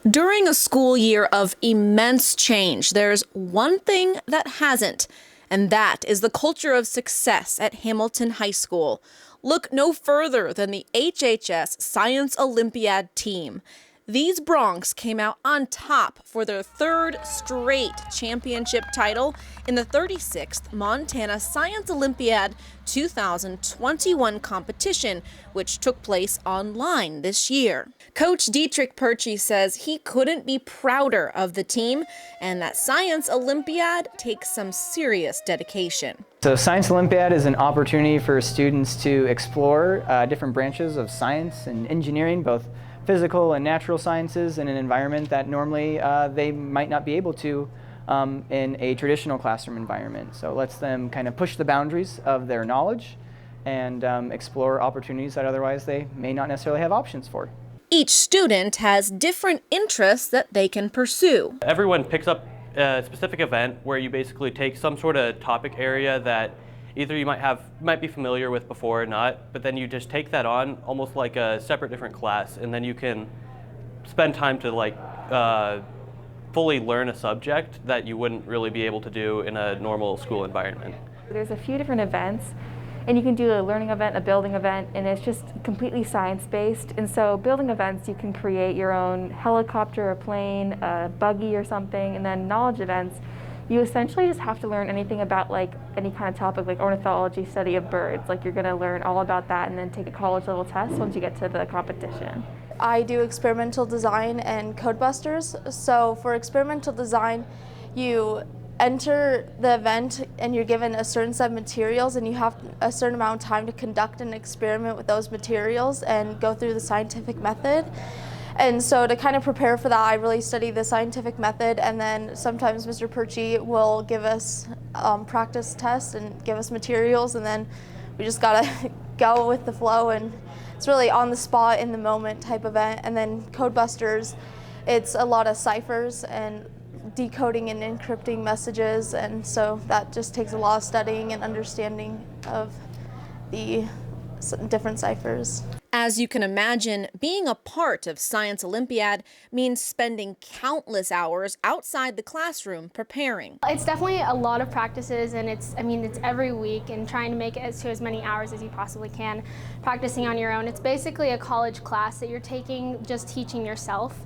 During a school year of immense change, there's one thing that hasn't, and that is the culture of success at Hamilton High School. Look no further than the HHS Science Olympiad team. These Broncs came out on top for their third straight championship title in the 36th Montana Science Olympiad 2021 competition, which took place online this year. Coach Dietrich Perchy says he couldn't be prouder of the team and that Science Olympiad takes some serious dedication. So Science Olympiad is an opportunity for students to explore different branches of science and engineering, both physical and natural sciences, in an environment that normally they might not be able to in a traditional classroom environment. So it lets them kind of push the boundaries of their knowledge and explore opportunities that otherwise they may not necessarily have options for. Each student has different interests that they can pursue. Everyone picks up a specific event where you basically take some sort of topic area that either you might be familiar with before or not, but then you just take that on almost like a separate different class, and then you can spend time to fully learn a subject that you wouldn't really be able to do in a normal school environment. There's a few different events, and you can do a learning event, a building event, and it's just completely science-based. And so building events, you can create your own helicopter, a plane, a buggy or something, and then knowledge events, you essentially just have to learn anything about like any kind of topic, like ornithology, study of birds. Like you're gonna learn all about that and then take a college level test once you get to the competition. I do experimental design and Codebusters. So for experimental design, you enter the event and you're given a certain set of materials and you have a certain amount of time to conduct an experiment with those materials and go through the scientific method. And so to kind of prepare for that, I really study the scientific method, and then sometimes Mr. Perchy will give us practice tests and give us materials, and then we just gotta go with the flow, and it's really on the spot, in the moment type event. And then Codebusters, it's a lot of ciphers and decoding and encrypting messages, and so that just takes a lot of studying and understanding of the different ciphers. As you can imagine, being a part of Science Olympiad means spending countless hours outside the classroom preparing. It's definitely a lot of practices, and it's every week, and trying to make it to as many hours as you possibly can, practicing on your own. It's basically a college class that you're taking, just teaching yourself.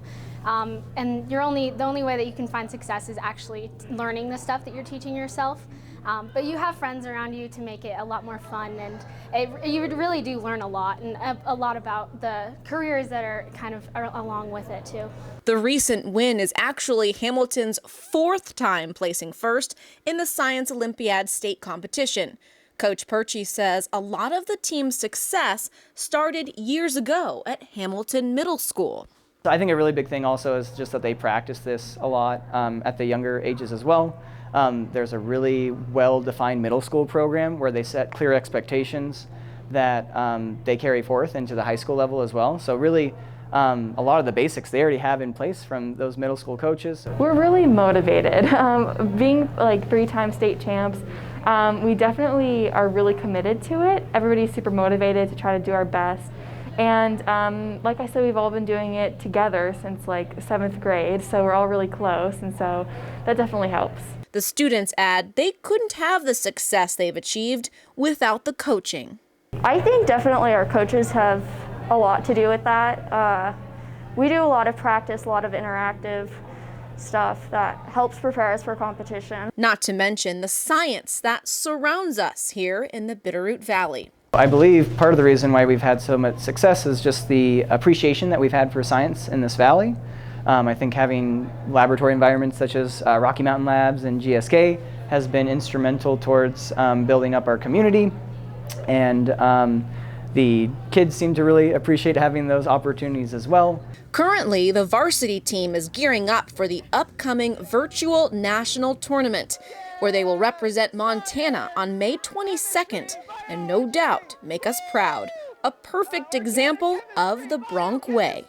And the only way that you can find success is actually learning the stuff that you're teaching yourself. But you have friends around you to make it a lot more fun, and you really do learn a lot, and a lot about the careers that are along with it too. The recent win is actually Hamilton's fourth time placing first in the Science Olympiad state competition. Coach Perchy says a lot of the team's success started years ago at Hamilton Middle School. I think a really big thing also is just that they practice this a lot at the younger ages as well. There's a really well-defined middle school program where they set clear expectations that they carry forth into the high school level as well. So really, a lot of the basics they already have in place from those middle school coaches. We're really motivated. Being like 3-time state champs, we definitely are really committed to it. Everybody's super motivated to try to do our best. And like I said, we've all been doing it together since like 7th grade, so we're all really close, and so that definitely helps. The students add they couldn't have the success they've achieved without the coaching. I think definitely our coaches have a lot to do with that. We do a lot of practice, a lot of interactive stuff that helps prepare us for competition. Not to mention the science that surrounds us here in the Bitterroot Valley. I believe part of the reason why we've had so much success is just the appreciation that we've had for science in this valley. I think having laboratory environments such as Rocky Mountain Labs and GSK has been instrumental towards building up our community, and the kids seem to really appreciate having those opportunities as well. Currently, the varsity team is gearing up for the upcoming virtual national tournament, where they will represent Montana on May 22nd and no doubt make us proud. A perfect example of the Bronc way.